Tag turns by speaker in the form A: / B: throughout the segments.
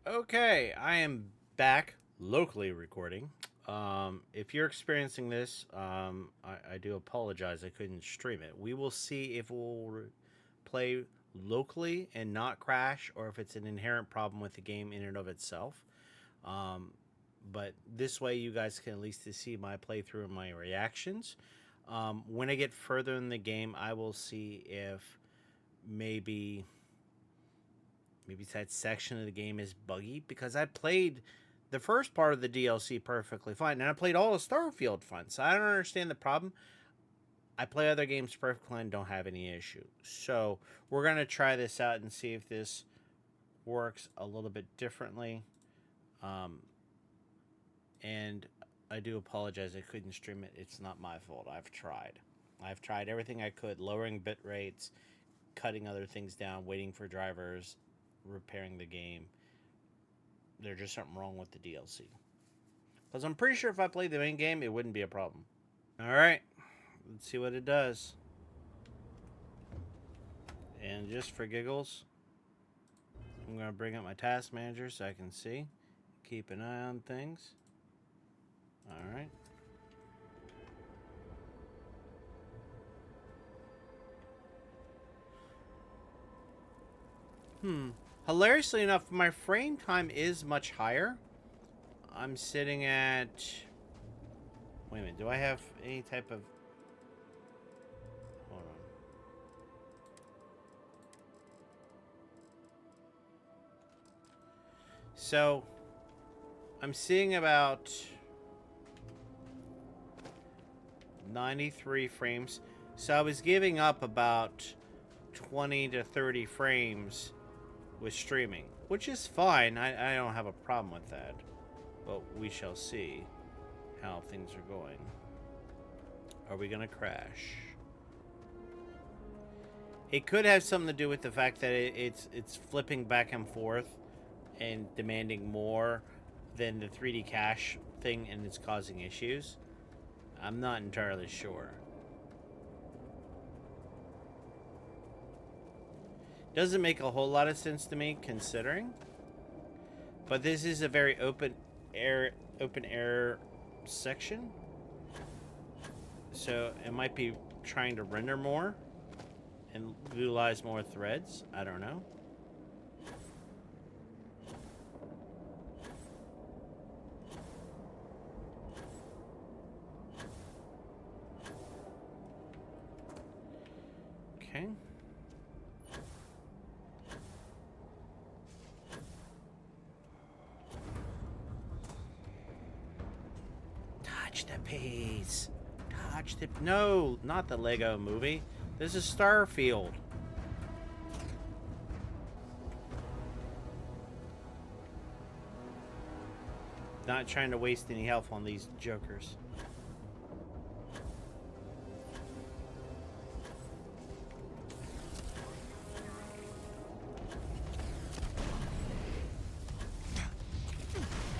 A: Okay, I am back locally recording. If you're experiencing this, I do apologize. I couldn't stream it. We will see if play locally and not crash, or if it's an inherent problem with the game in and of itself. Um, but this way, you guys can at least see my playthrough and my reactions. When I get further in the game, I will see if maybe maybe that section of the game is buggy because I played the first part of the DLC perfectly fine, and I played all of Starfield fine. So I don't understand the problem. I play other games perfectly and don't have any issue. So we're gonna try this out and see if this works a little bit differently. Um, and I do apologize I couldn't stream it. It's not my fault. I've tried. I've tried everything I could, lowering bit rates, cutting other things down, waiting for drivers, repairing the game. There's just something wrong with the DLC. Because I'm pretty sure if I played the main game, it wouldn't be a problem. Alright, let's see what it does. And just for giggles, I'm going to bring up my task manager so I can see. Keep an eye on things. Alright. Hilariously enough, my frame time is much higher. I'm sitting at... Wait a minute, do I have any type of... Hold on. So, I'm seeing about 93 frames. So I was giving up about 20 to 30 frames with streaming, which is fine. I don't have a problem with that. But we shall see how things are going. Are we going to crash? It could have something to do with the fact that it's flipping back and forth and demanding more than the 3D cache thing, and it's causing issues. I'm not entirely sure. Doesn't make a whole lot of sense to me considering. But this is a very open air section. So it might be trying to render more and utilize more threads. I don't know. Okay. Touch the piece. Touch the... No, not the Lego movie. This is Starfield. Not trying to waste any health on these jokers.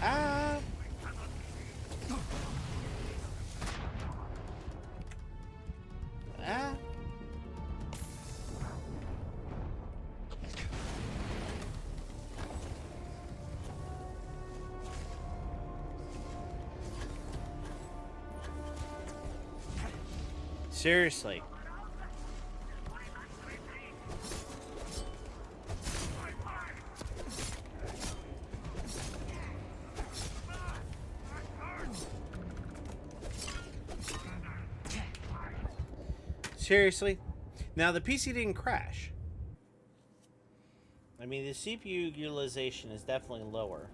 A: Ah! Ah! Seriously. Seriously? Now, the PC didn't crash. I mean, the CPU utilization is definitely lower.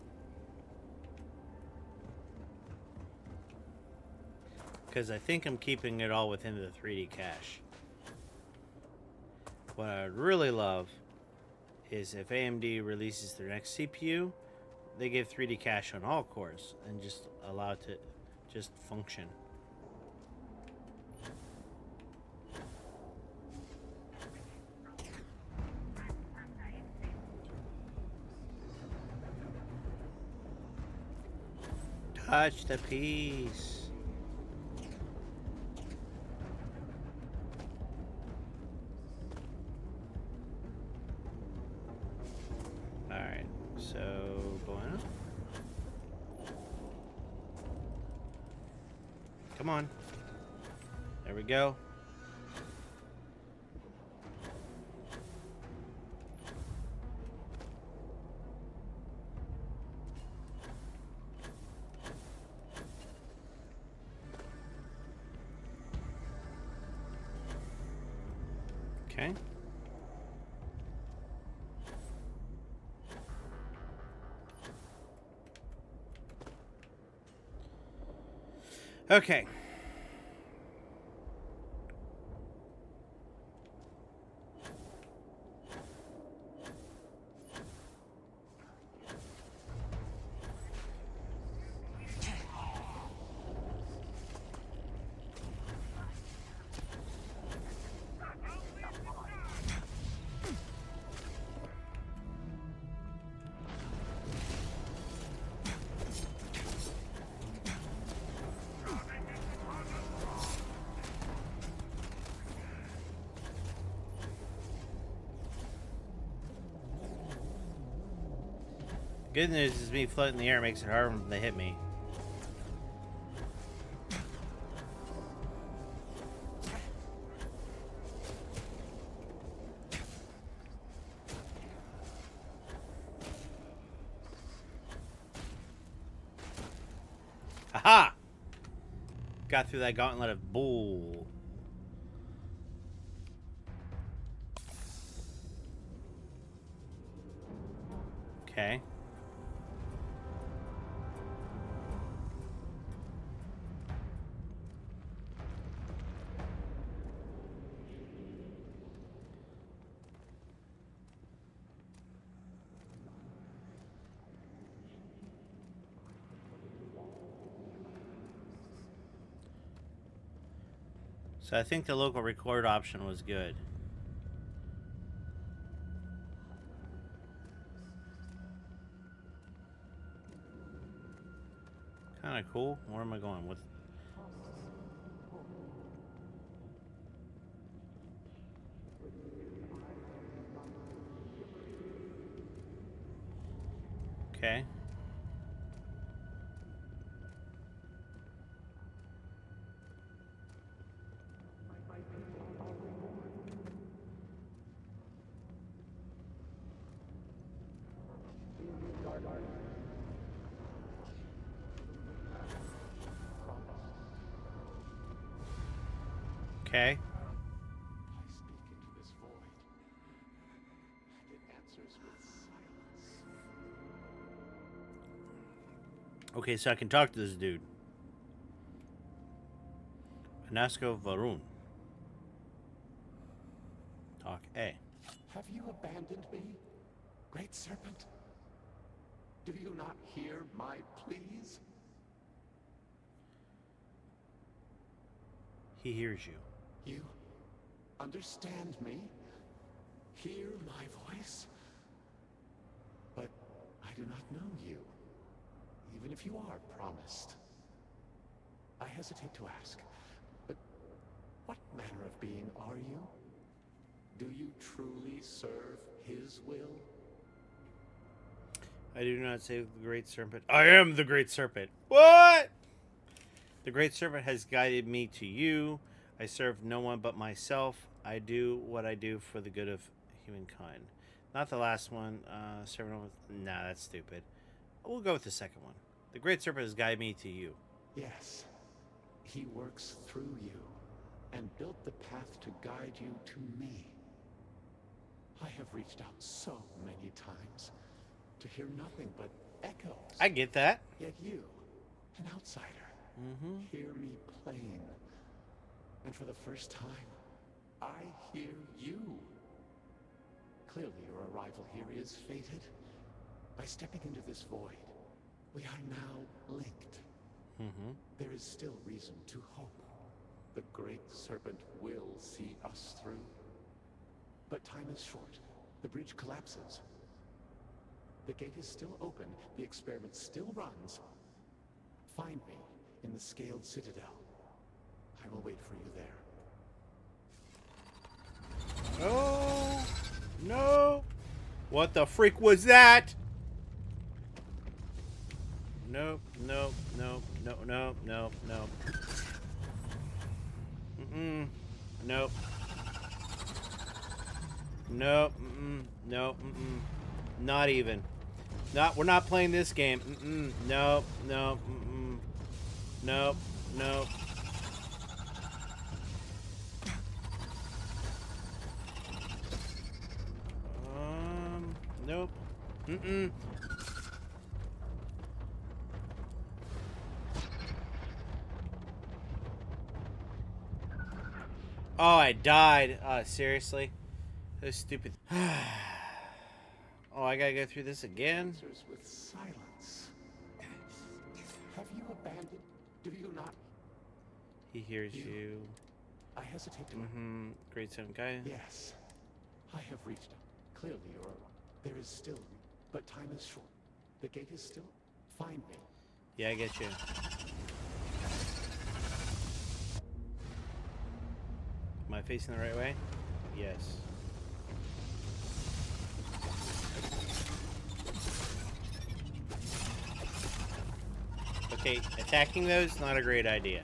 A: Because I think I'm keeping it all within the 3D cache. What I'd really love is if AMD releases their next CPU, they give 3D cache on all cores and just allow it to just function. Touch the piece. Alright, so Come on. There we go. Okay. Okay. Good news is me floating in the air makes it harder when they hit me. Aha! Got through that gauntlet of bull. Okay. So I think the local record option was good. Kind of cool. Where am I going with? Okay. Okay.
B: I speak into this void, and it answers with silence.
A: Okay, so I can talk to this dude. Anasko Va'ruun. Talk A.
B: Have you abandoned me, great serpent? Do you not hear my pleas?
A: He hears you.
B: You understand me? Hear my voice? But I do not know you, even if you are promised. I hesitate to ask, but what manner of being are you? Do you truly serve his will?
A: I do not say the Great Serpent. I am the Great Serpent. What? The Great Serpent has guided me to you. I serve no one but myself. I do what I do for the good of humankind. Not the last one. Serve no one. Nah, that's stupid. We'll go with the second one. The Great Serpent has guided me to you.
B: Yes, he works through you and built the path to guide you to me. I have reached out so many times to hear nothing but echoes.
A: I get that.
B: Yet you, an outsider, hear me plain. And for the first time, I hear you. Clearly your arrival here is fated. By stepping into this void, we are now linked. There is still reason to hope. The Great Serpent will see us through. But time is short. The bridge collapses. The gate is still open. The experiment still runs. Find me in the Scaled Citadel. I will wait for you there.
A: Oh, no. What the freak was that? Nope, nope, nope, nope, nope, nope, nope. Nope. Nope. Nope. Not even. We're not playing this game. Nope. Nope. Nope. Nope. Nope. Oh, I died. Seriously? Those stupid... Oh, I gotta go through this again?
B: Answers with silence. Have you abandoned? Do you not?
A: He hears you.
B: I hesitate to...
A: Grade 7 guy.
B: Yes. I have reached out. Clearly, there is still... But time is short. The gate is still... Find me.
A: Yeah, I get you. Am I facing the right way? Yes. Okay, attacking those, not a great idea.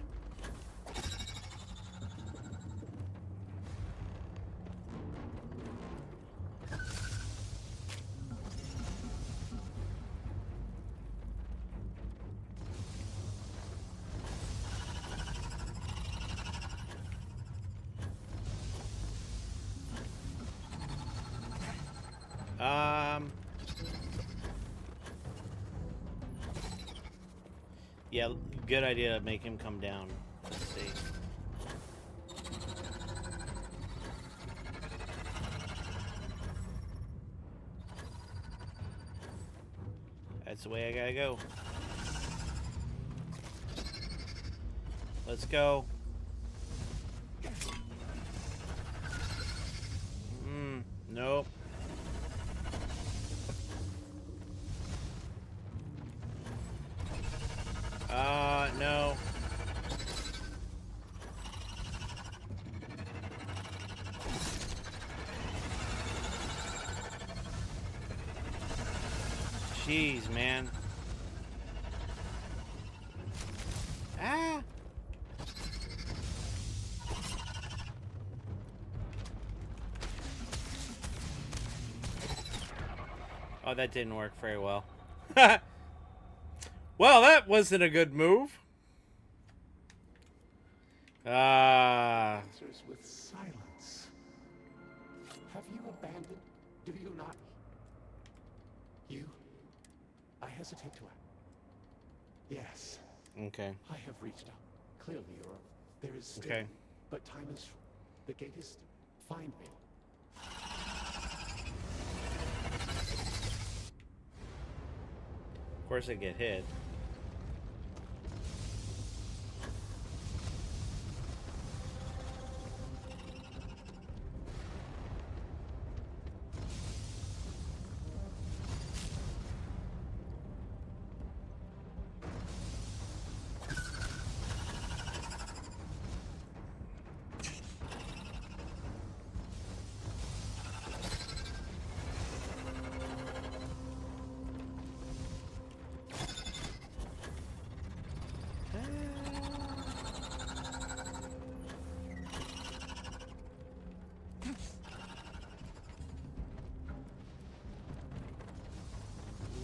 A: Yeah, good idea to make him come down. Let's see. That's the way I gotta go. Let's go. Nope. No. Jeez, man. Ah! Oh, that didn't work very well. Well, that wasn't a good move.
B: Answers with silence. Have you abandoned? Do you not? You? I hesitate to act. Yes.
A: Okay.
B: I have reached out. Clearly, there is still...
A: Okay.
B: But time is short. The gate is still... Find me.
A: Of course I get hit.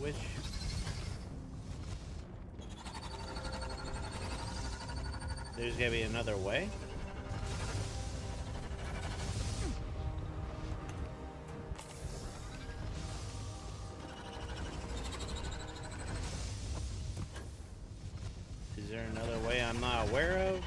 A: Which... There's gotta be another way? Is there another way I'm not aware of?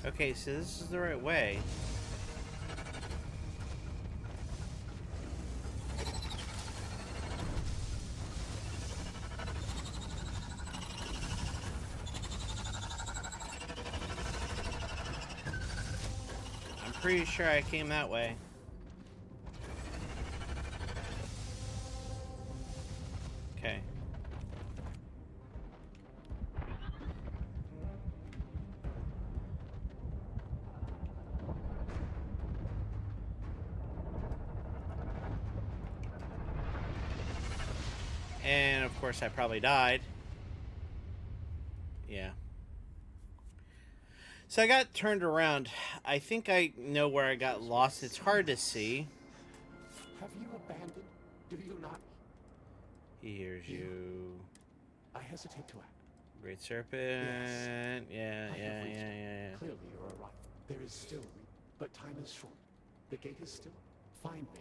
A: Okay, so this is the right way. I'm pretty sure I came that way. And of course I probably died. Yeah. So I got turned around. I think I know where I got lost. It's hard to see.
B: Have you abandoned? Do you not?
A: He hears you.
B: I hesitate to act.
A: Great Serpent. Yeah.
B: Clearly you're right. There is still but time is short. The gate is still. Find me.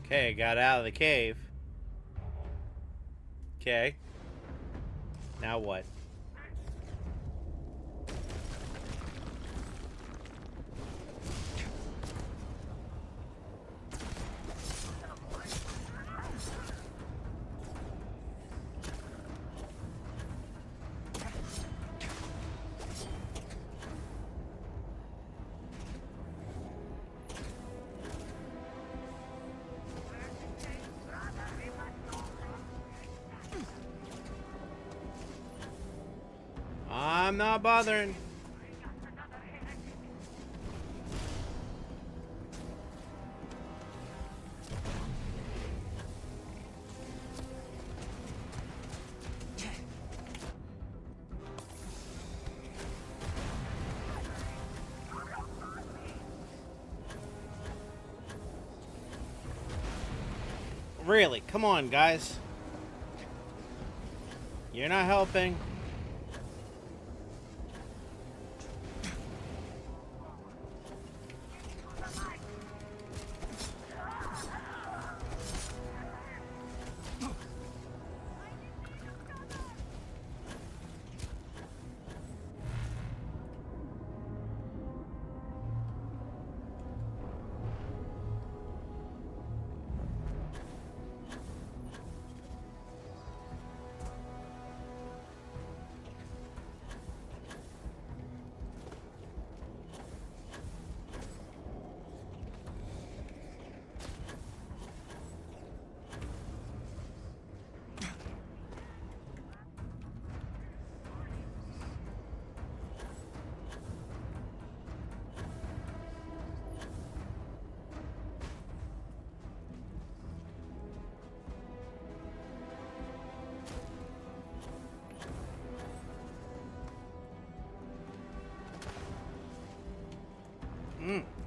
A: Okay, got out of the cave. Okay. Now what? I'm not bothering. Really? Come on, guys. You're not helping.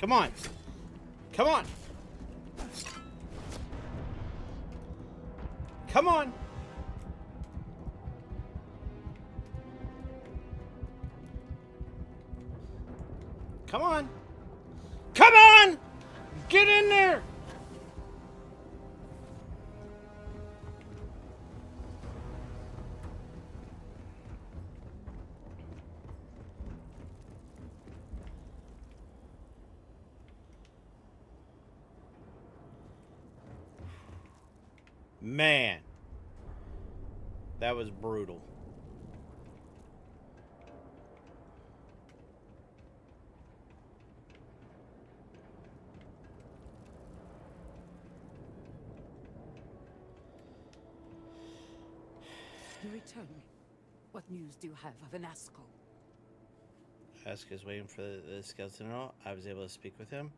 A: Come on. Come on. Come on. Come on. Come on! Get in there! Man. That was brutal.
C: You return. What news do you have of Anasko?
A: Ask is waiting for the skeleton. I was able to speak with him.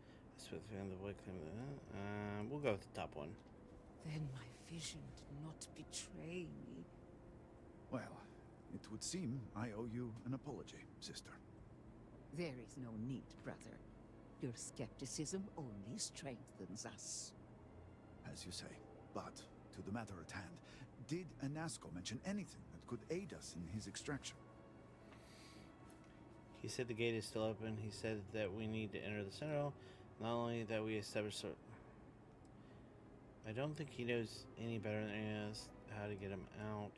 A: We'll go with the top one.
C: Then my vision did not betray me.
D: Well, it would seem I owe you an apology, sister.
C: There is no need, brother. Your skepticism only strengthens us.
D: As you say. But, to the matter at hand, did Anasko mention anything that could aid us in his extraction?
A: He said the gate is still open. He said that we need to enter the Citadel. Not only that we establish... I don't think he knows any better than us how to get him out.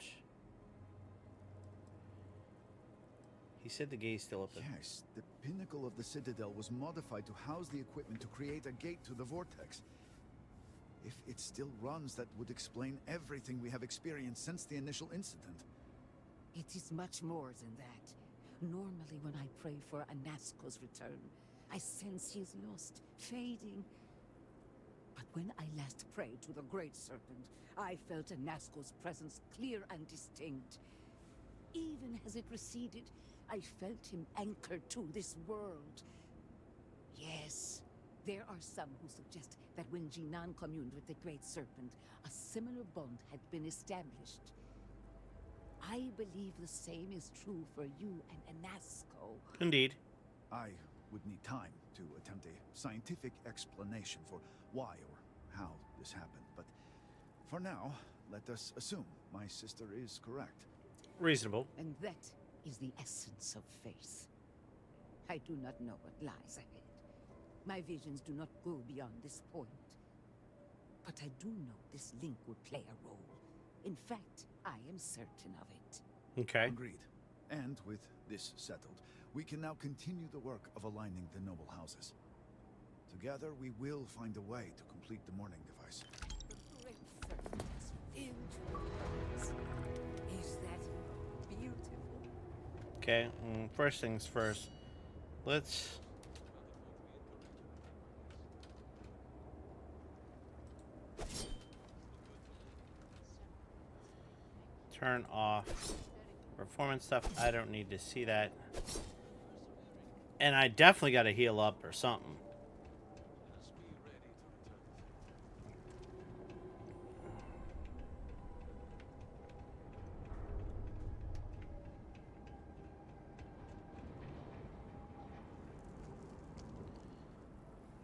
A: He said the gate is still open.
D: Yes, the pinnacle of the Citadel was modified to house the equipment to create a gate to the vortex. If it still runs, that would explain everything we have experienced since the initial incident.
C: It is much more than that. Normally when I pray for Anasko's return, I sense he is lost, fading. But when I last prayed to the Great Serpent, I felt Anasko's presence clear and distinct. Even as it receded, I felt him anchored to this world. Yes, there are some who suggest that when Jinan communed with the Great Serpent, a similar bond had been established. I believe the same is true for you and Anasko.
A: Indeed.
D: I would need time to attempt a scientific explanation for why or how this happened, but for now, let us assume my sister is correct.
A: Reasonable.
C: And that is the essence of faith. I do not know what lies ahead. My visions do not go beyond this point. But I do know this link would play a role. In fact, I am certain of it.
A: Okay.
D: Agreed. And with this settled, we can now continue the work of aligning the noble houses. Together, we will find a way to complete the mourning device.
C: The Great Serpent is filled with words. Is that beautiful?
A: Okay, first things first. Let's... turn off performance stuff. I don't need to see that. And I definitely got to heal up or something.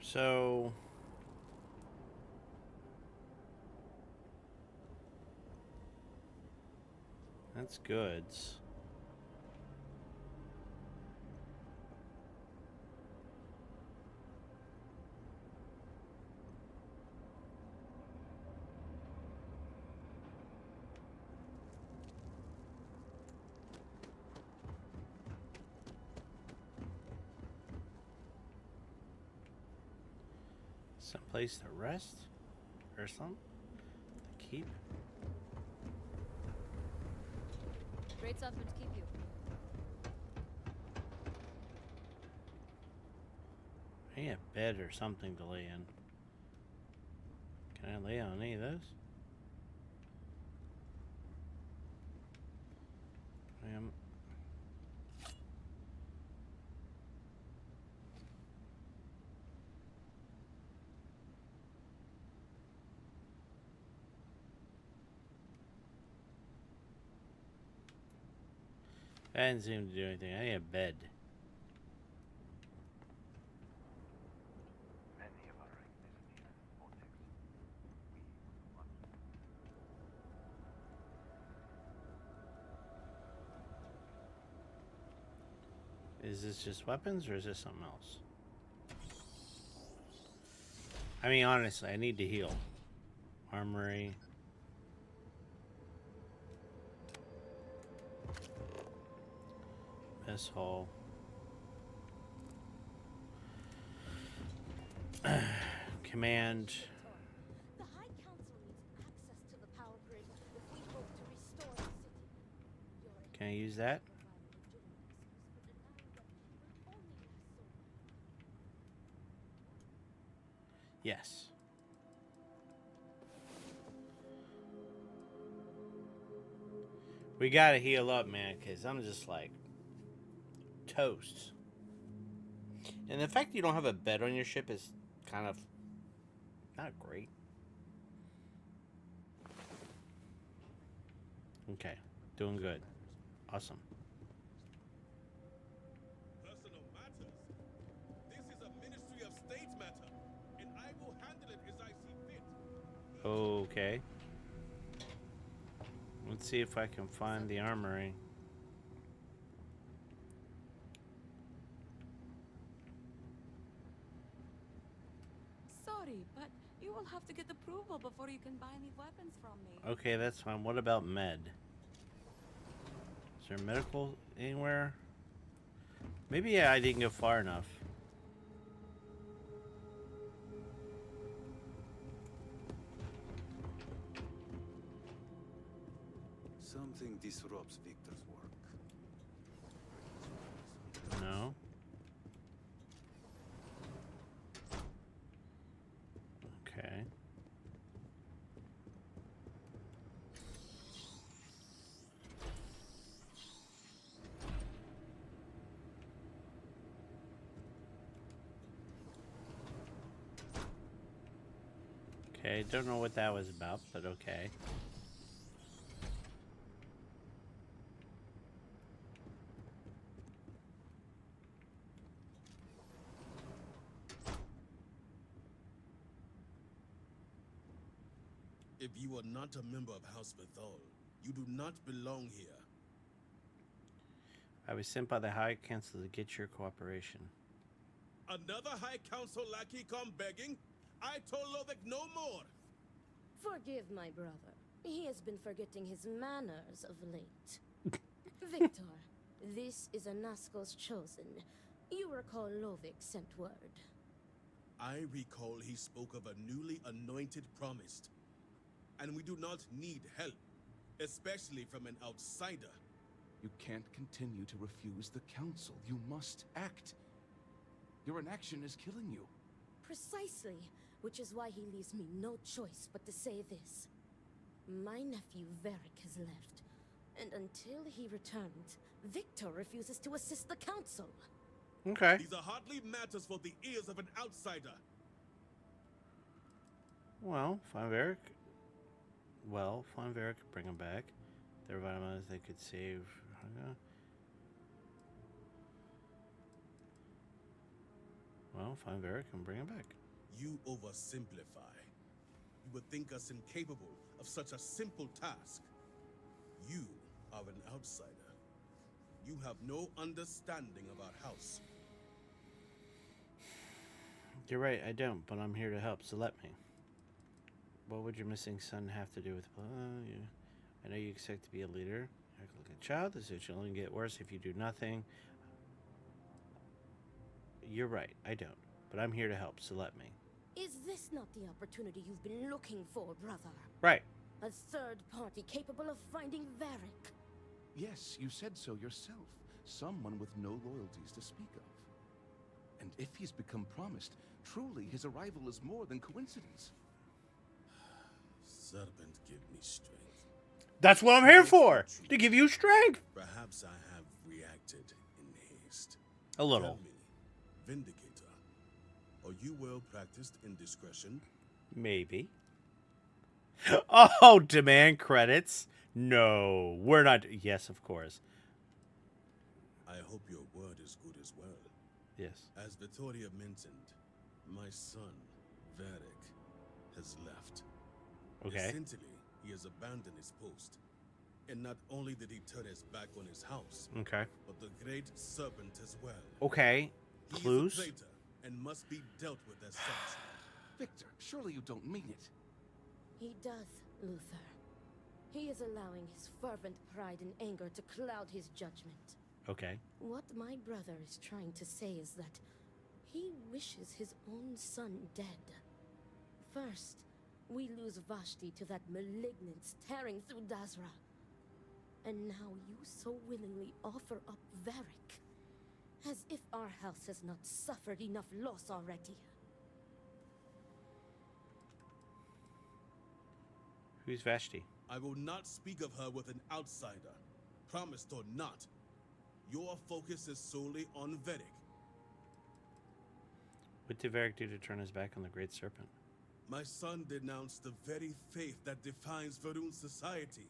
A: So... that's goods. Some place to rest or something to keep.
E: Great something to keep you.
A: I need a bed or something to lay in. Can I lay on any of those? I am. That didn't seem to do anything. I need a bed. Is this just weapons or is this something else? I mean, honestly, I need to heal. Armory. This hole. Command.
E: The High Council needs access to the power grid if we hope to restore the city.
A: Can I use that? Yes. We gotta heal up, man, because I'm just like toast. And the fact that you don't have a bed on your ship is kind of not great. Okay, doing good. Awesome.
F: Personal matters. This is a Ministry of State matter, and I will handle it as I see fit.
A: Okay. Let's see if I can find the armory.
G: will have to get approval before you can buy any weapons from me.
A: Okay, that's fine. What about med? Is there medical anywhere? Maybe, yeah, I didn't go far enough.
H: Something disrupts Victor's work.
A: No. Okay. Okay, don't know what that was about, but okay.
F: If you are not a member of House Bethel, you do not belong here.
A: I was sent by the High Council to get your cooperation.
F: Another High Council lackey come begging? I told Lovick no more.
E: Forgive my brother. He has been forgetting his manners of late. Victor, this is Anasko's chosen. You recall Lovick sent word.
F: I recall he spoke of a newly anointed promised. And we do not need help, especially from an outsider.
B: You can't continue to refuse the council. You must act. Your inaction is killing you.
E: Precisely, which is why he leaves me no choice but to say this. My nephew Varric has left, and until he returns, Victor refuses to assist the council.
A: Okay.
F: These are hardly matters for the ears of an outsider.
A: Well, find Varric. Find Varric, bring him back. Their vitamins they could save. Well, find Varric and bring him back.
F: You oversimplify. You would think us incapable of such a simple task. You are an outsider. You have no understanding of our house.
A: You're right, I don't, but I'm here to help, so let me. What would your missing son have to do with... I know you expect to be a leader. Act like a child. This will only get worse if you do nothing. You're right, I don't. But I'm here to help, so let me.
E: Is this not the opportunity you've been looking for, brother?
A: Right.
E: A third party capable of finding Varric?
B: Yes, you said so yourself. Someone with no loyalties to speak of. And if he's become promised, truly his arrival is more than coincidence.
F: Serpent, give me strength.
A: That's what I'm here for! To give you strength!
F: Perhaps I have reacted in haste.
A: A little.
F: Tell me, Vindicator, are you well practiced in discretion?
A: Maybe. Oh, demand credits? No, we're not... Yes, of course.
F: I hope your word is good as well.
A: Yes.
F: As Vittoria mentioned, my son, Varric, has left.
A: Okay.
F: Essentially, he has abandoned his post. And not only did he turn his back on his house,
A: Okay.
F: but the great serpent as well.
A: Okay.
F: He
A: Clues?
F: is a traitor and must be dealt with as such.
B: Victor, surely you don't mean it.
E: He does, Luther. He is allowing his fervent pride and anger to cloud his judgment.
A: Okay.
E: What my brother is trying to say is that he wishes his own son dead. First, we lose Vashti to that malignance tearing through Dazra. And now you so willingly offer up Varric. As if our house has not suffered enough loss already.
A: Who's Vashti?
F: I will not speak of her with an outsider, promised or not. Your focus is solely on Varric.
A: What did Varric do to turn his back on the Great Serpent?
F: My son denounced the very faith that defines Va'ruun society.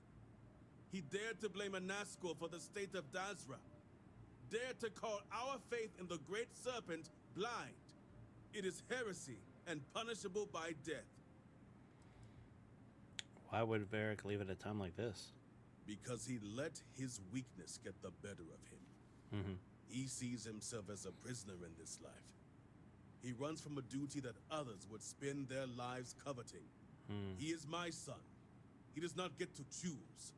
F: He dared to blame Anasko for the state of Dazra. Dared to call our faith in the Great Serpent blind. It is heresy and punishable by death.
A: Why would Varric leave at a time like this?
F: Because he let his weakness get the better of him.
A: Mm-hmm.
F: He sees himself as a prisoner in this life. He runs from a duty that others would spend their lives coveting. He is my son. He does not get to choose.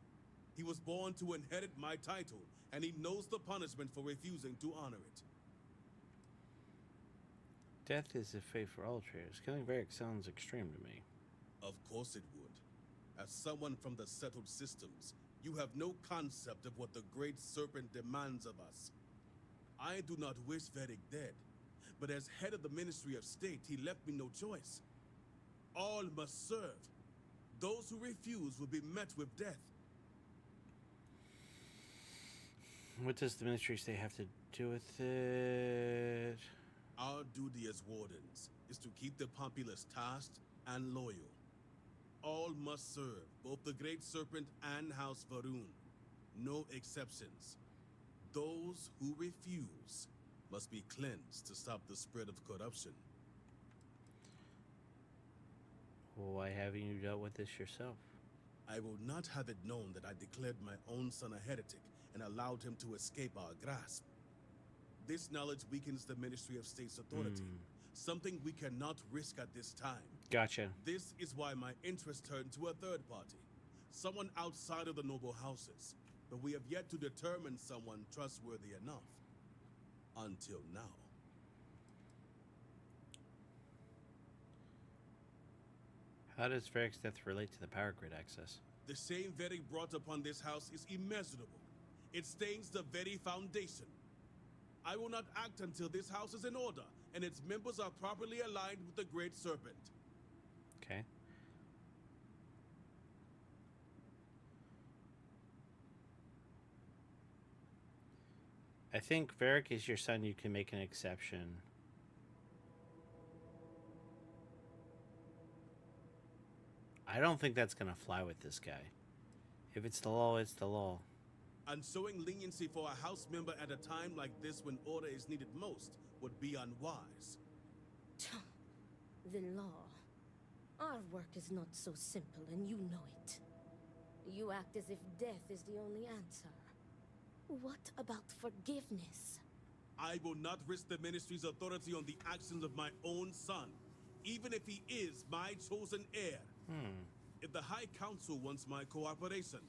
F: He was born to inherit my title, and he knows the punishment for refusing to honor it.
A: Death is a fate for all traitors. Killing Varric sounds extreme to me.
F: Of course it would. As someone from the settled systems, you have no concept of what the Great Serpent demands of us. I do not wish Varric dead, but as head of the Ministry of State, he left me no choice. All must serve. Those who refuse will be met with death.
A: What does the Ministry of State have to do with it?
F: Our duty as wardens is to keep the populace tasked and loyal. All must serve, both the Great Serpent and House Va'ruun. No exceptions. Those who refuse must be cleansed to stop the spread of corruption.
A: Why haven't you dealt with this yourself?
F: I will not have it known that I declared my own son a heretic and allowed him to escape our grasp. This knowledge weakens the Ministry of State's authority, something we cannot risk at this time.
A: Gotcha.
F: This is why my interest turned to a third party, someone outside of the noble houses, but we have yet to determine someone trustworthy enough. Until now.
A: How does Varric's death relate to the power grid access?
F: The shame Varric brought upon this house is immeasurable. It stains the very foundation. I will not act until this house is in order, and its members are properly aligned with the Great Serpent.
A: Okay. I think Varric is your son. You can make an exception. I don't think that's going to fly with this guy. If it's the law, it's the law.
F: And showing leniency for a house member at a time like this when order is needed most would be unwise.
E: The law. Our work is not so simple, and you know it. You act as if death is the only answer. What about forgiveness?
F: I will not risk the Ministry's authority on the actions of my own son, even if he is my chosen heir. If the High Council wants my cooperation,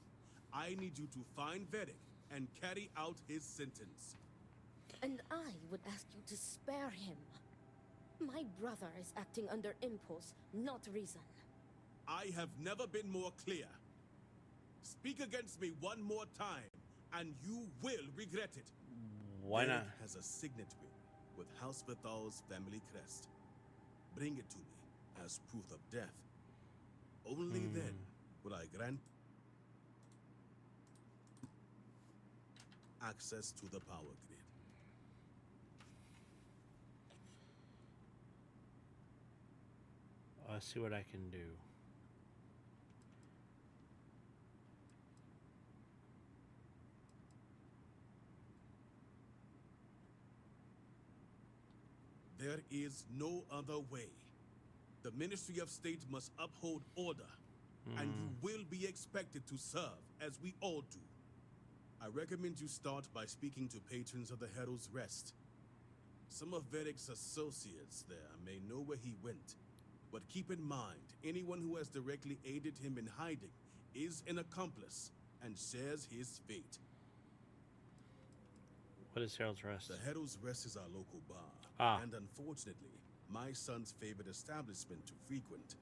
F: I need you to find Varric and carry out his sentence.
E: And I would ask you to spare him. My brother is acting under impulse, not reason.
F: I have never been more clear. Speak against me one more time, and you will regret it.
A: Why not?
F: Varric has a signet ring with House Vithal's family crest. Bring it to me as proof of death. Only then will I grant access to the power grid.
A: I'll see what I can do.
F: There is no other way. The Ministry of State must uphold order, and you will be expected to serve, as we all do. I recommend you start by speaking to patrons of the Herald's Rest. Some of Varric's associates there may know where he went, but keep in mind, anyone who has directly aided him in hiding is an accomplice and shares his fate.
A: What is Herald's Rest?
F: The Herald's Rest is our local bar, and unfortunately, my son's favorite establishment to frequent.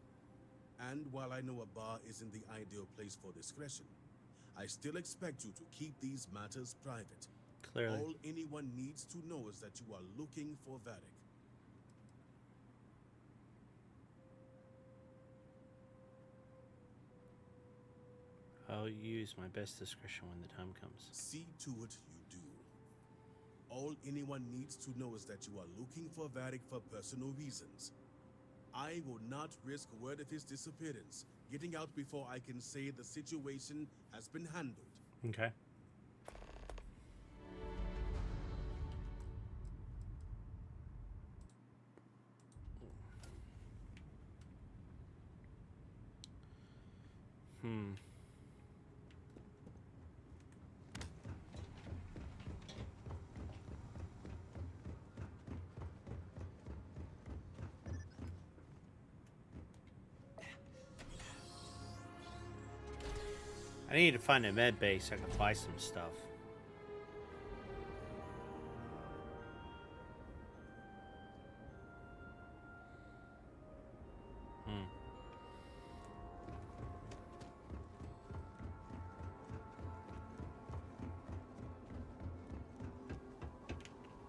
F: And while I know a bar isn't the ideal place for discretion, I still expect you to keep these matters private.
A: Clearly.
F: All anyone needs to know is that you are looking for Varric.
A: I'll use my best discretion when the time comes.
F: See to it you do. All anyone needs to know is that you are looking for Varric for personal reasons. I will not risk word of his disappearance getting out before I can say the situation has been handled.
A: Okay. I need to find a med base so I can buy some stuff.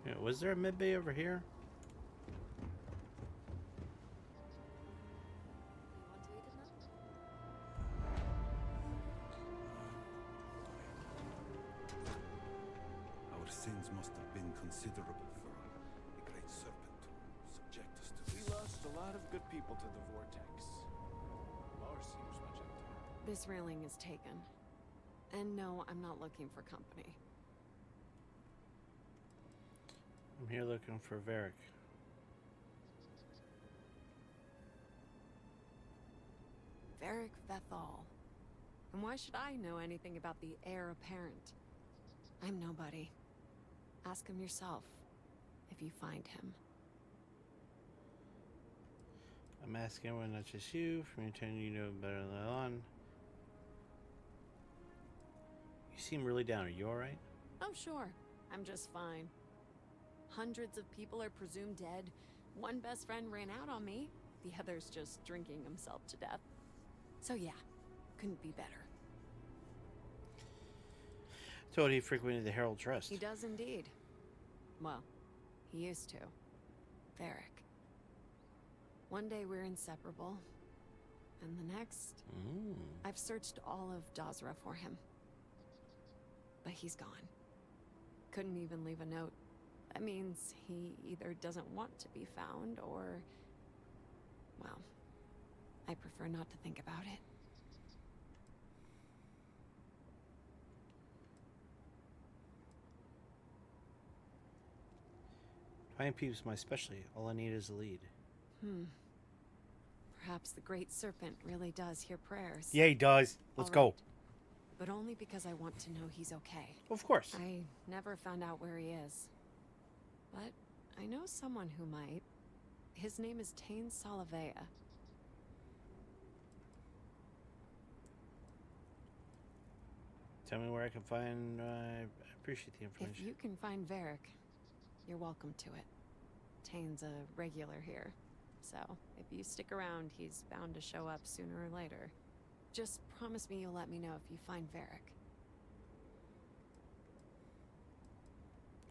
A: Yeah, was there a med bay over here?
H: Our sins must have been considerable for the great serpent to subject us to
B: We
H: this.
B: lost a lot of good people to the vortex. Ours seems much emptier.
I: This railing is taken. And no, I'm not looking for company.
A: I'm here looking for Varric.
I: Varric Vethal. And why should I know anything about the heir apparent? I'm nobody. Ask him yourself, if you find him.
A: I'm asking everyone, not just you, from your turn you know better than on. You seem really down. Are you alright?
I: Oh, sure. I'm just fine. Hundreds of people are presumed dead. One best friend ran out on me. The other's just drinking himself to death. So yeah, couldn't be better.
A: Told he frequented the Herald Trust.
I: He does indeed. Well, he used to. Varric. One day we're inseparable. And the next, I've searched all of Dazra for him. But he's gone. Couldn't even leave a note. That means he either doesn't want to be found or... well, I prefer not to think about it.
A: Fine Peeps my specialty. All I need is a lead.
I: Perhaps the Great Serpent really does hear prayers.
A: Yeah, he does. Let's go.
I: All right. But only because I want to know he's okay.
A: Of course.
I: I never found out where he is. But I know someone who might. His name is Tain Salavea.
A: Tell me where I can find. I appreciate the information.
I: If you can find Varric, you're welcome to it. Tain's a regular here. So, if you stick around, he's bound to show up sooner or later. Just promise me you'll let me know if you find Varric.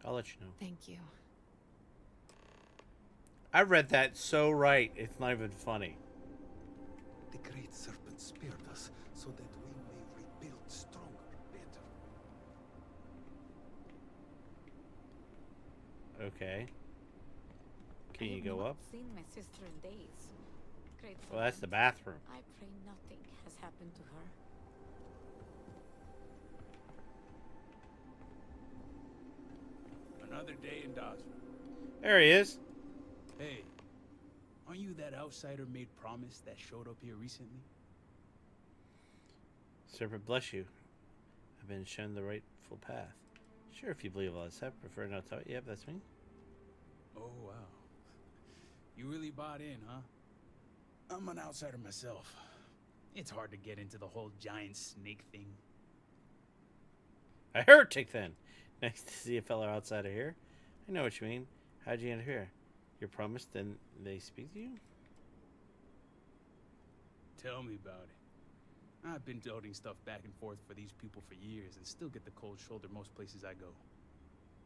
A: I'll let you know.
I: Thank you.
A: I read that so right. It's not even funny.
H: The great serpent spared us so that we may rebuild stronger, better.
A: Okay. Can you go
C: I have
A: up?
C: not seen my sister in days. Great.
A: Well, that's the bathroom.
C: I pray nothing has happened to her.
J: Another day in Dazra.
A: There he is.
J: Hey, aren't you that outsider made promise that showed up here recently?
A: Serpent bless you. I've been shown the rightful path. Sure, if you believe all this, I prefer not to. Yep, that's me.
J: Oh, wow. You really bought in, huh? I'm an outsider myself. It's hard to get into the whole giant snake thing.
A: A heretic, then. Nice to see a fellow outsider here. I know what you mean. How'd you enter here? You're promised, then they speak to you?
J: Tell me about it. I've been toting stuff back and forth for these people for years and still get the cold shoulder most places I go.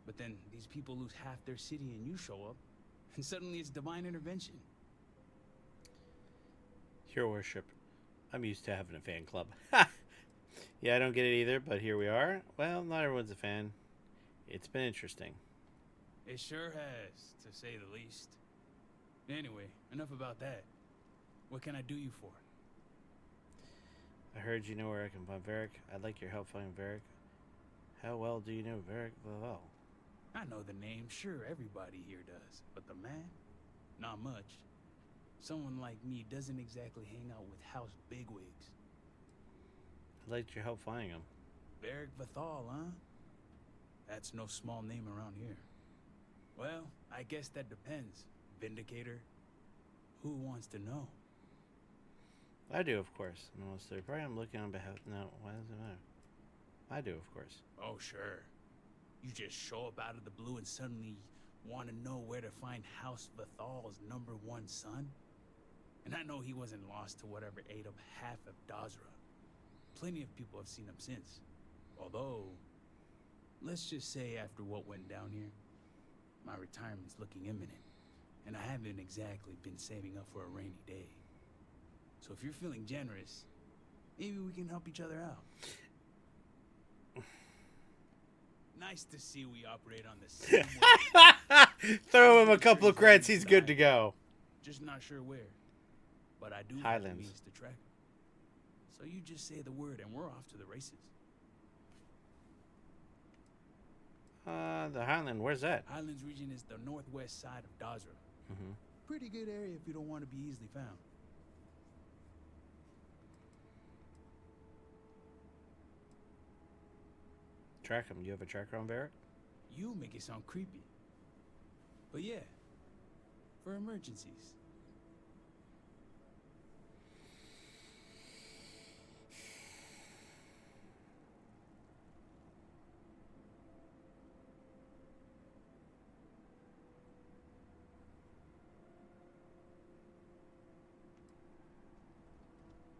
J: But then these people lose half their city and you show up, and suddenly it's divine intervention.
A: Your worship. I'm used to having a fan club. Yeah, I don't get it either, but here we are. Well, not everyone's a fan. It's been interesting.
J: It sure has, to say the least. Anyway, enough about that. What can I do you for?
A: I heard you know where I can find Varric. I'd like your help finding Varric. How well do you know Varric Vethal?
J: I know the name, sure, everybody here does. But the man? Not much. Someone like me doesn't exactly hang out with house bigwigs.
A: I'd like your help finding him.
J: Varric Vethal, huh? That's no small name around here. Well, I guess that depends. Vindicator? Who wants to know?
A: I do, of course. Unless they're probably I'm looking on behalf. No, why does it matter? I do, of course.
J: Oh, sure. You just show up out of the blue and suddenly want to know where to find House Vathal's #1 son? And I know he wasn't lost to whatever ate up half of Dazra. Plenty of people have seen him since. Although, let's just say after what went down here, my retirement's looking imminent. And I haven't exactly been saving up for a rainy day. So if you're feeling generous, maybe we can help each other out. Nice to see we operate on the same way.
A: Throw him a couple of creds, he's good to go.
J: Just not sure where. But I do have the
A: Highlands.
J: means to track him. So you just say the word and we're off to the races.
A: The Highland, where's that?
J: Highlands region is the northwest side of Dazra.
A: Mm-hmm.
J: Pretty good area if you don't want to be easily found.
A: Track him. You have a tracker on Barrett?
J: You make it sound creepy. But yeah, for emergencies.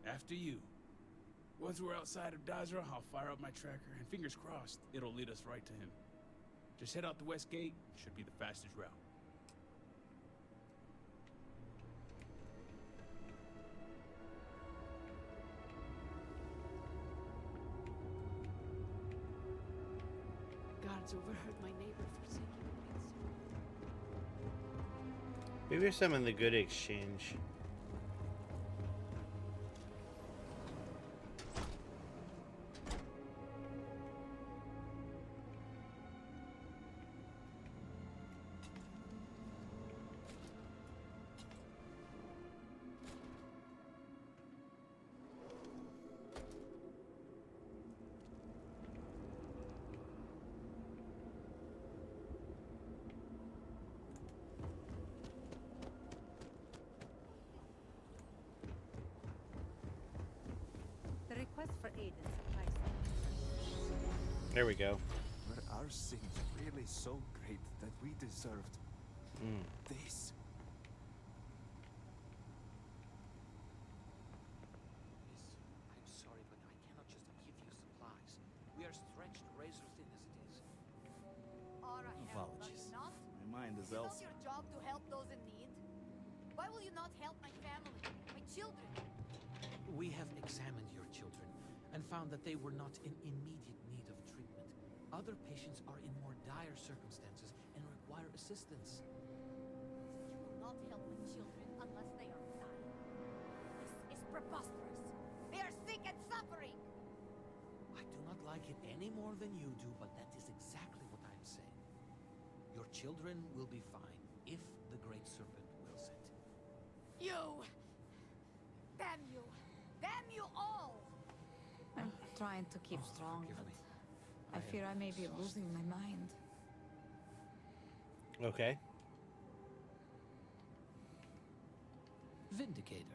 J: After you. Once we're outside of Dazra, I'll fire up my tracker, and fingers crossed, it'll lead us right to him. Just head out the west gate, should be the fastest route.
I: Guards overheard my neighbor forsaking the place.
A: Maybe there's some in the good exchange.
G: The request for aid and supplies.
A: There we go.
H: Were our sins really so great that we deserved this?
K: I'm sorry, but I cannot just give you supplies. We are stretched razor thin as it is.
D: Apologies. My mind is
L: Is it not
D: elsewhere.
L: your job to help those in need? Why will you not help my family, my children?
K: We have examined your children and found that they were not in immediate need of treatment. Other patients are in more dire circumstances and require assistance.
L: You will not help my children unless they are dying. This is preposterous. They are sick and suffering.
K: I do not like it any more than you do, but that is exactly what I'm saying. Your children will be fine if the Great Serpent wills it.
L: You! Damn you! Damn you all!
C: I'm trying to keep strong,
K: forgive
C: but
K: me.
C: I fear I may be
K: exhausted.
C: losing my mind.
A: Okay.
K: Vindicator.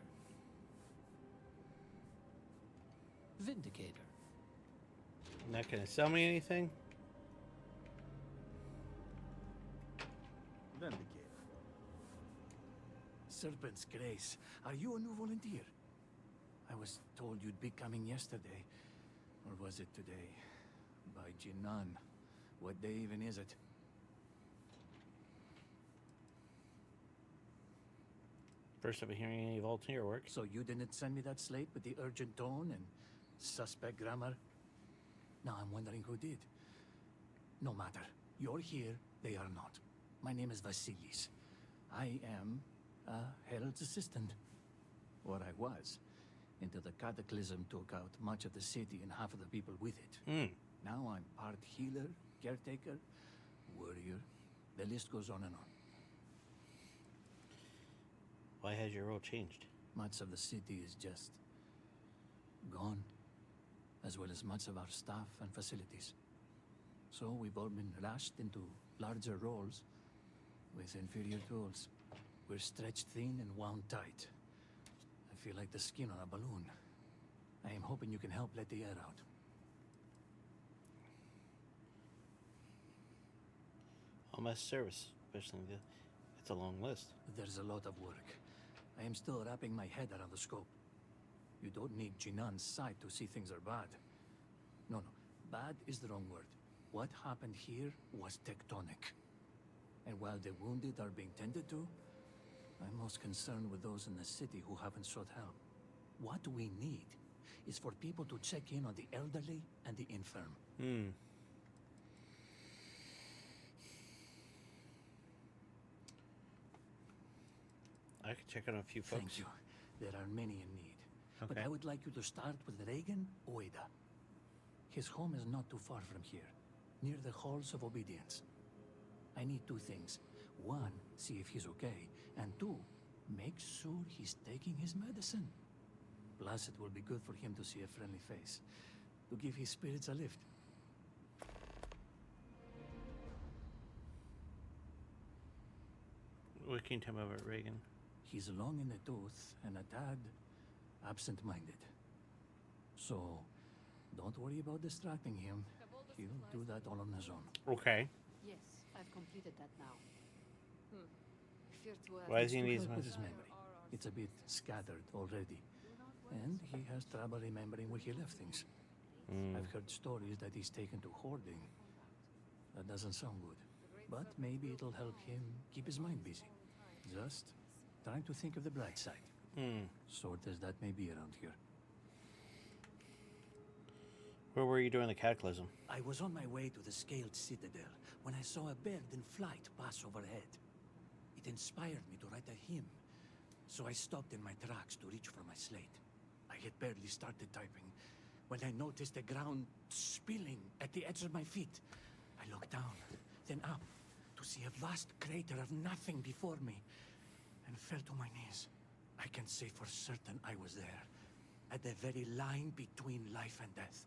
K: Vindicator.
A: Not gonna sell me anything?
D: Vindicator.
B: Serpent's Grace, are you a new volunteer? I was told you'd be coming yesterday. Or was it today? By Jinan. What day even is it?
A: First I've been hearing any volunteer work.
B: So you didn't send me that slate with the urgent tone and suspect grammar? Now I'm wondering who did. No matter. You're here, they are not. My name is Vasilis. I am a Herald's assistant. Or I was. Until the cataclysm took out much of the city and half of the people with it. Now I'm part healer, caretaker, warrior. The list goes on and on.
A: Why has your role changed?
B: Much of the city is just gone, as well as much of our staff and facilities. So we've all been rushed into larger roles with inferior tools. We're stretched thin and wound tight. I
K: feel like the skin on a balloon. I am hoping you can help let the air out.
A: All my service, especially it's a long list.
K: There's a lot of work. I am still wrapping my head around the scope. You don't need Jinan's sight to see things are bad. No, no. Bad is the wrong word. What happened here was tectonic. And while the wounded are being tended to, I'm most concerned with those in the city who haven't sought help. What we need is for people to check in on the elderly and the infirm.
A: I could check on a few folks.
K: Thank you. There are many in need.
A: Okay.
K: But I would like you to start with Reagan Oida. His home is not too far from here, near the Halls of Obedience. I need two things. One, see if he's okay. And two, make sure he's taking his medicine. Plus, it will be good for him to see a friendly face, to give his spirits a lift.
A: What can you tell me about Reagan?
K: He's long in the tooth and a tad absent-minded. So, don't worry about distracting him. He'll do that all on his own.
A: Okay.
I: Yes, I've completed that now. Fear to
A: Why does he
K: To
A: need
K: help
A: his
K: with his memory? It's a bit scattered already. And he has trouble remembering where he left things. I've heard stories that he's taken to hoarding. That doesn't sound good. But maybe it'll help him keep his mind busy. Just trying to think of the bright side. Sort as that may be around here.
A: Where were you during the cataclysm?
K: I was on my way to the scaled citadel when I saw a bird in flight pass overhead. It inspired me to write a hymn, so I stopped in my tracks to reach for my slate. I had barely started typing when I noticed the ground spilling at the edge of my feet. I looked down, then up, to see a vast crater of nothing before me, and fell to my knees. I can say for certain I was there, at the very line between life and death.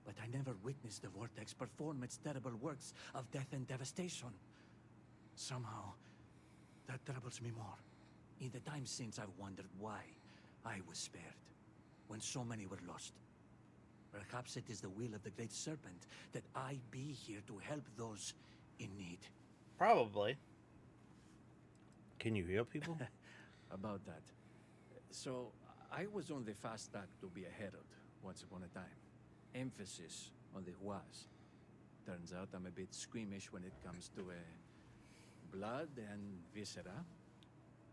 K: But I never witnessed the Vortex perform its terrible works of death and devastation. Somehow, that troubles me more. In the time since, I've wondered why I was spared, when so many were lost. Perhaps it is the will of the Great Serpent that I be here to help those in need.
A: Probably. Can you heal people?
K: About that. So, I was on the fast track to be a herald once upon a time. Emphasis on the was. Turns out I'm a bit squeamish when it comes to blood and viscera.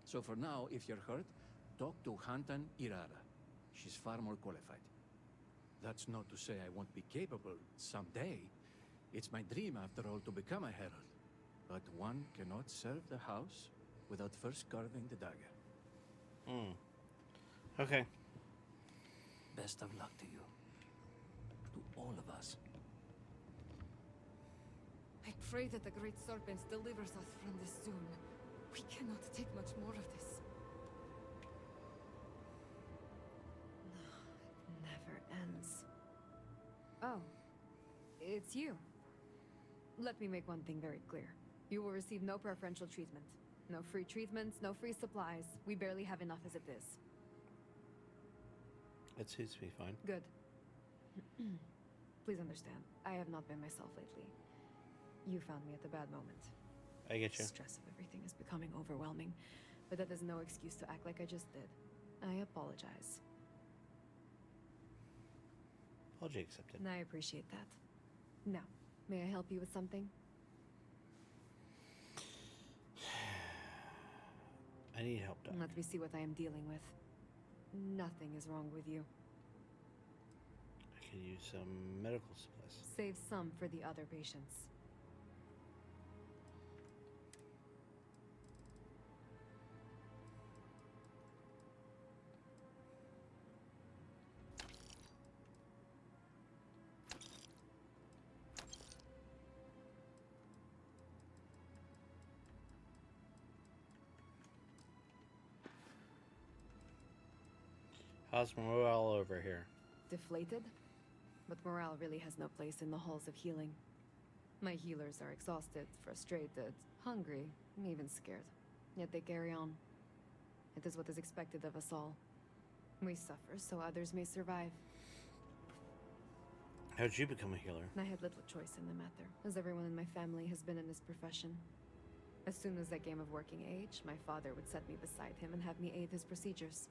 K: So for now, if you're hurt, talk to Hantan Irara. She's far more qualified. That's not to say I won't be capable someday. It's my dream, after all, to become a herald. But one cannot serve the house without first carving the dagger.
A: Okay.
K: Best of luck to you. To all of us.
I: I pray that the Great Serpent delivers us from this soon. We cannot take much more of this. No, it never ends. Oh, it's you. Let me make one thing very clear. You will receive no preferential treatment. No free treatments, no free supplies. We barely have enough as it is.
A: It seems to be fine.
I: Good. Please understand, I have not been myself lately. You found me at the bad moment.
A: I get you.
I: Stress of everything is becoming overwhelming, but that is no excuse to act like I just did. I apologize.
A: Apology accepted.
I: And I appreciate that. Now, may I help you with something?
A: I need help, Doc.
I: Let me see what I am dealing with. Nothing is wrong with you.
A: I could use some medical supplies.
I: Save some for the other patients.
A: How's morale over here?
I: Deflated? But morale really has no place in the halls of healing. My healers are exhausted, frustrated, hungry, and even scared. Yet they carry on. It is what is expected of us all. We suffer so others may survive.
A: How'd you become a healer?
I: I had little choice in the matter, as everyone in my family has been in this profession. As soon as I came of working age, my father would set me beside him and have me aid his procedures.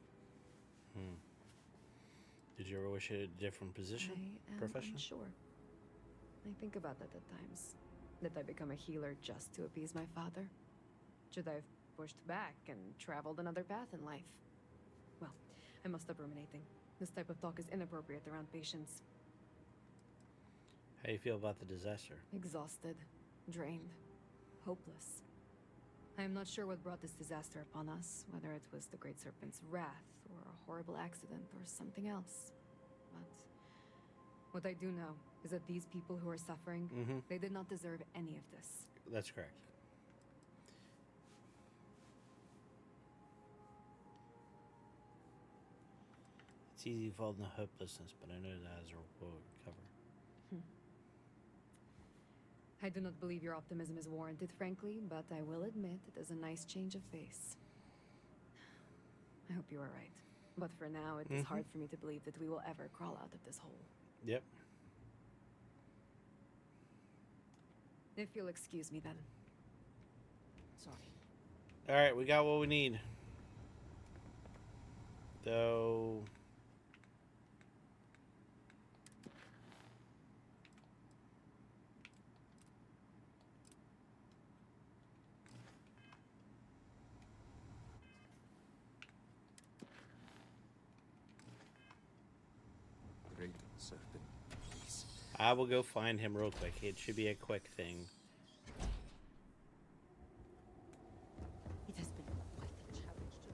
A: Did you ever wish you had a different position?
I: I am
A: Profession?
I: unsure. I think about that at times. Did I become a healer just to appease my father? Should I have pushed back and traveled another path in life? Well, I must stop ruminating. This type of talk is inappropriate around patients.
A: How do you feel about the disaster?
I: Exhausted, drained, hopeless. I am not sure what brought this disaster upon us, whether it was the Great Serpent's wrath, or a horrible accident, or something else. But what I do know is that these people who are suffering, they did not deserve any of this.
A: That's correct. It's easy to fall into hopelessness, but I know that Azra will recover.
I: I do not believe your optimism is warranted, frankly, but I will admit it is a nice change of pace. I hope you are right. But for now, it is hard for me to believe that we will ever crawl out of this hole.
A: Yep.
I: If you'll excuse me then. Sorry.
A: Alright, we got what we need. Though...
B: Great Serpent, please.
A: I will go find him real quick. It should be a quick thing.
C: It has been quite a challenge to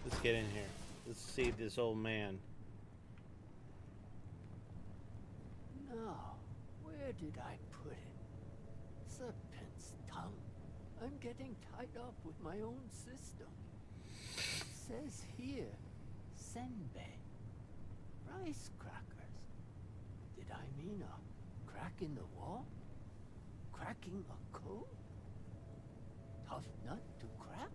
A: Let's get in here. Let's see this old man.
K: Now, where did I put it? Serpent's tongue. I'm getting tied up with my own system. It says here, senbei. Rice crackers. Did I mean a crack in the wall? Cracking a code? Tough nut to crack?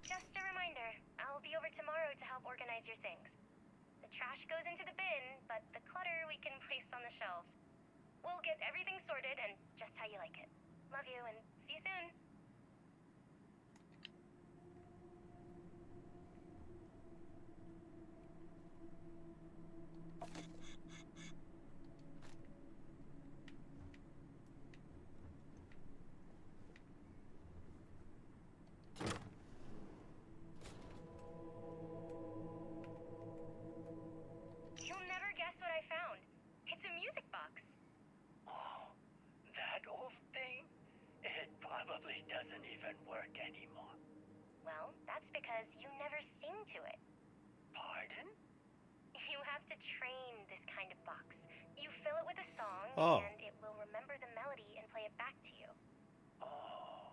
M: Just a reminder, I'll be over tomorrow to help organize your things. The trash goes into the bin, but the clutter we can place on the shelves. We'll get everything sorted and just how you like it. Love you and see you soon. You'll never guess what I found. It's a music box.
K: Oh, that old thing? It probably doesn't even work anymore.
M: Well, that's because you never sing to it.
K: Pardon?
M: You have to train this kind of box. You fill it with a song,
A: Oh.
M: and it will remember the melody and play it back to you.
K: Oh,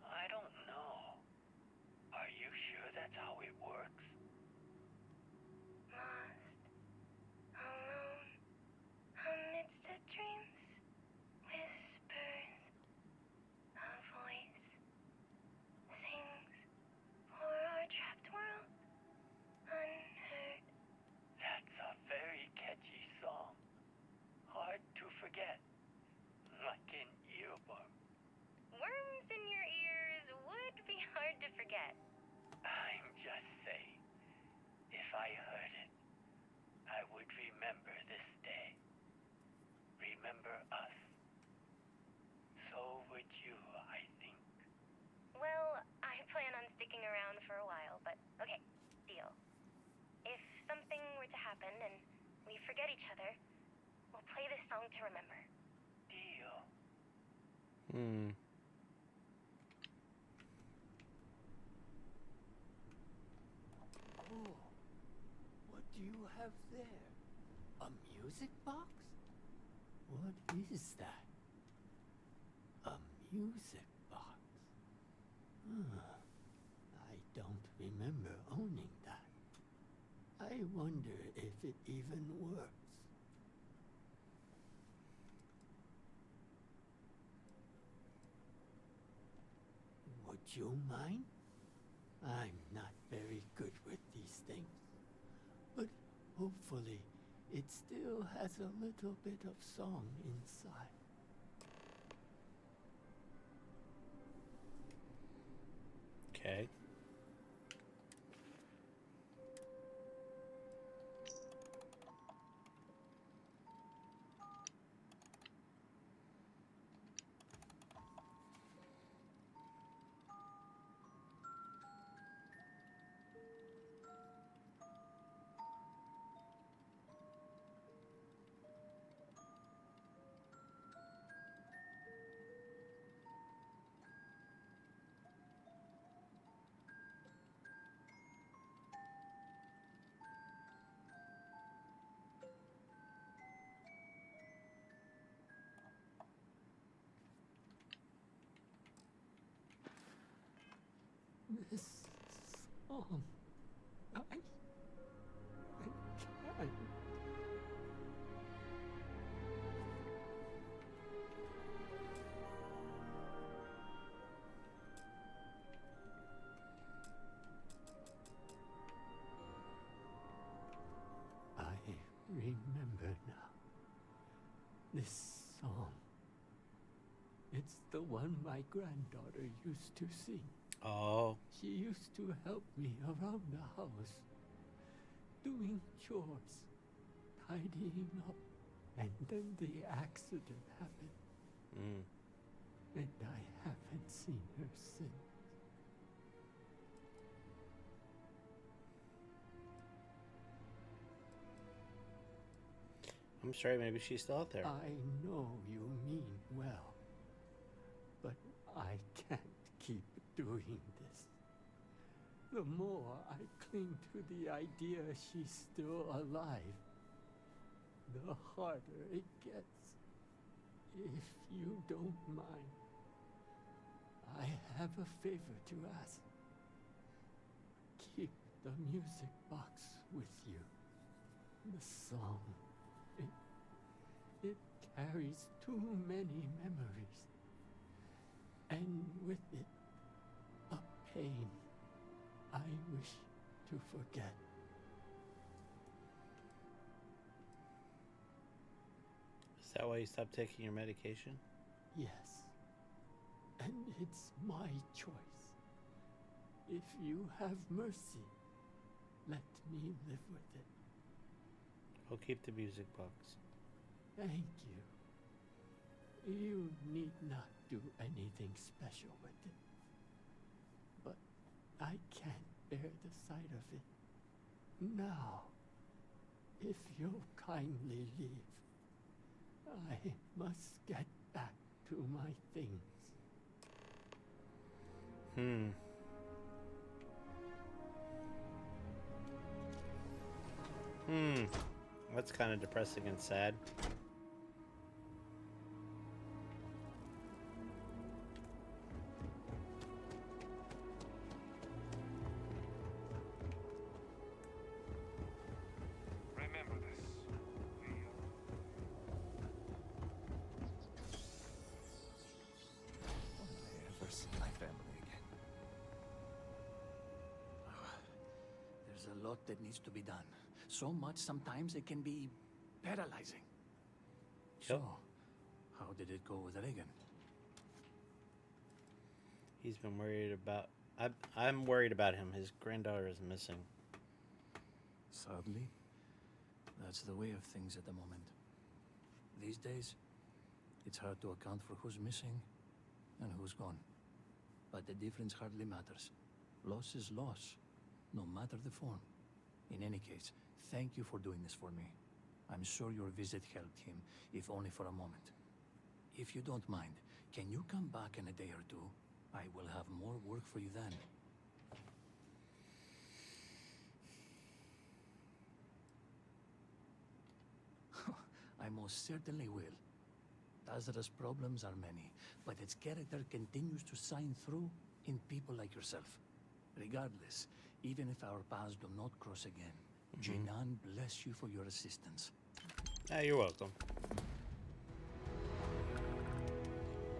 K: I don't know. Are you sure that's how it works?
M: Lost, alone, amidst the dreams, whispers, a voice sings for our trapped world, unheard.
K: That's a very catchy song. Hard to forget. Like an earworm.
M: Worms in your ears would be hard to forget.
K: I'm just saying, if I heard it, I would remember this day. Remember us. So would you, I think.
M: Well, I plan on sticking around for a while, but okay, deal. If something were to happen and we forget each other, we'll play this song to remember.
K: Deal. Oh, what do you have have there? A music box? What is that? A music box? I don't remember owning that. I wonder if it even works. Would you mind? I'm not very good with these things, but hopefully it still has a little bit of song inside.
A: Okay.
K: This song, I can't. I remember now. This song. It's the one my granddaughter used to sing.
A: Oh.
K: She used to help me around the house, doing chores, tidying up, and then the accident happened. And I haven't seen her since.
A: I'm sorry, maybe she's still out there.
K: I know you mean well, but I can't keep doing this. The more I cling to the idea she's still alive, the harder it gets. If you don't mind, I have a favor to ask. Keep the music box with you. The song, it carries too many memories. And with it, a pain I wish to forget.
A: Is that why you stopped taking your medication?
K: Yes. And it's my choice. If you have mercy, let me live with it.
A: I'll keep the music box.
K: Thank you. You need not do anything special with it. But I can't bear the sight of it. Now, if you'll kindly leave, I must get back to my things.
A: That's kind of depressing and sad.
N: Remember this.
K: Will I ever see my family again? There's a lot that needs to be done. So much sometimes it can be paralyzing.
A: Yep.
K: So, how did it go with Reagan?
A: He's been worried about... I'm worried about him. His granddaughter is missing.
K: Sadly, that's the way of things at the moment. These days, it's hard to account for who's missing and who's gone. But the difference hardly matters. Loss is loss, no matter the form. In any case, thank you for doing this for me. I'm sure your visit helped him, if only for a moment. If you don't mind, can you come back in a day or two? I will have more work for you then. I most certainly will. Dazra's problems are many, but its character continues to shine through in people like yourself. Regardless, even if our paths do not cross again, Jinan bless you for your assistance.
A: You're welcome.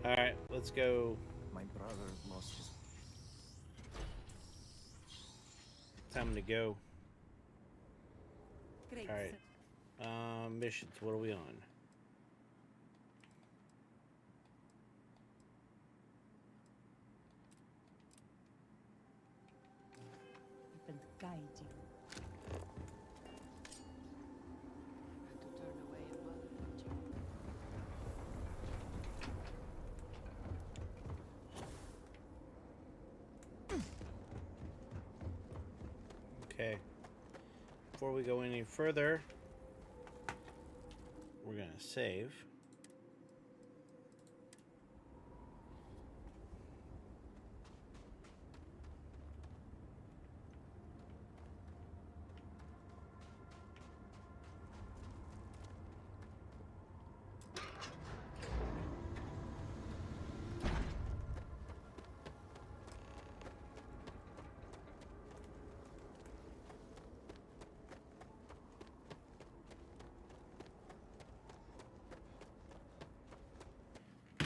A: Alright, let's go.
D: My brother lost his...
A: Time to go.
G: Great.
A: Alright. Missions, what are we on?
G: And guide you.
I: And to turn away a mother from you.
A: Okay. Before we go any further, we're going to save.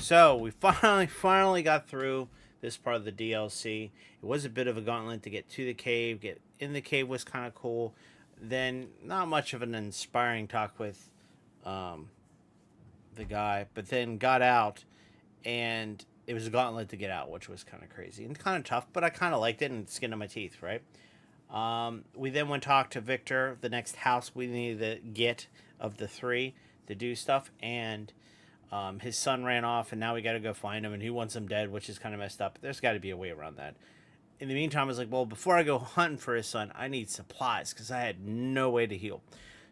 A: So we finally got through this part of the DLC. It was a bit of a gauntlet to get to the cave. Get in the cave was kind of cool. Then not much of an inspiring talk with the guy, but then got out, and it was a gauntlet to get out, which was kind of crazy and kind of tough, but I kind of liked it and skin on my teeth, right? We then went talk to Victor, the next house we needed to get of the three to do stuff, and his son ran off, and now we got to go find him, and he wants him dead, which is kind of messed up. There's got to be a way around that. In the meantime, I was like, well, before I go hunting for his son, I need supplies because I had no way to heal.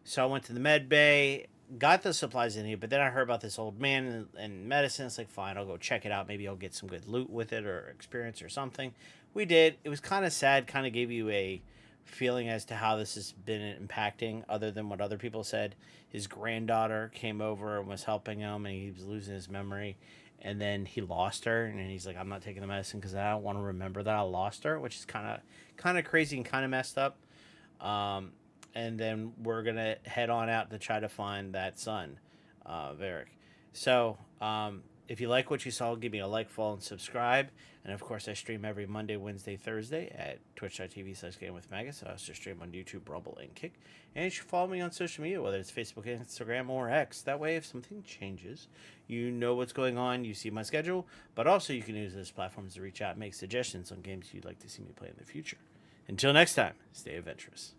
A: So I went to the med bay, got the supplies in here, but then I heard about this old man and medicine. It's like, fine, I'll go check it out. Maybe I'll get some good loot with it or experience or something. We did. It was kind of sad, kind of gave you a feeling as to how this has been impacting other than what other people said. His granddaughter came over and was helping him, and he was losing his memory, and then he lost her, and he's like, I'm not taking the medicine because I don't want to remember that I lost her, which is kind of crazy and kind of messed up. And then we're gonna head on out to try to find that son, Varric. So if you like what you saw, give me a like, follow, and subscribe. And of course, I stream every Monday, Wednesday, Thursday at twitch.tv/GameWithMagus. I also stream on YouTube, Rumble, and Kick. And you should follow me on social media, whether it's Facebook, Instagram, or X. That way, if something changes, you know what's going on, you see my schedule. But also, you can use those platforms to reach out and make suggestions on games you'd like to see me play in the future. Until next time, stay adventurous.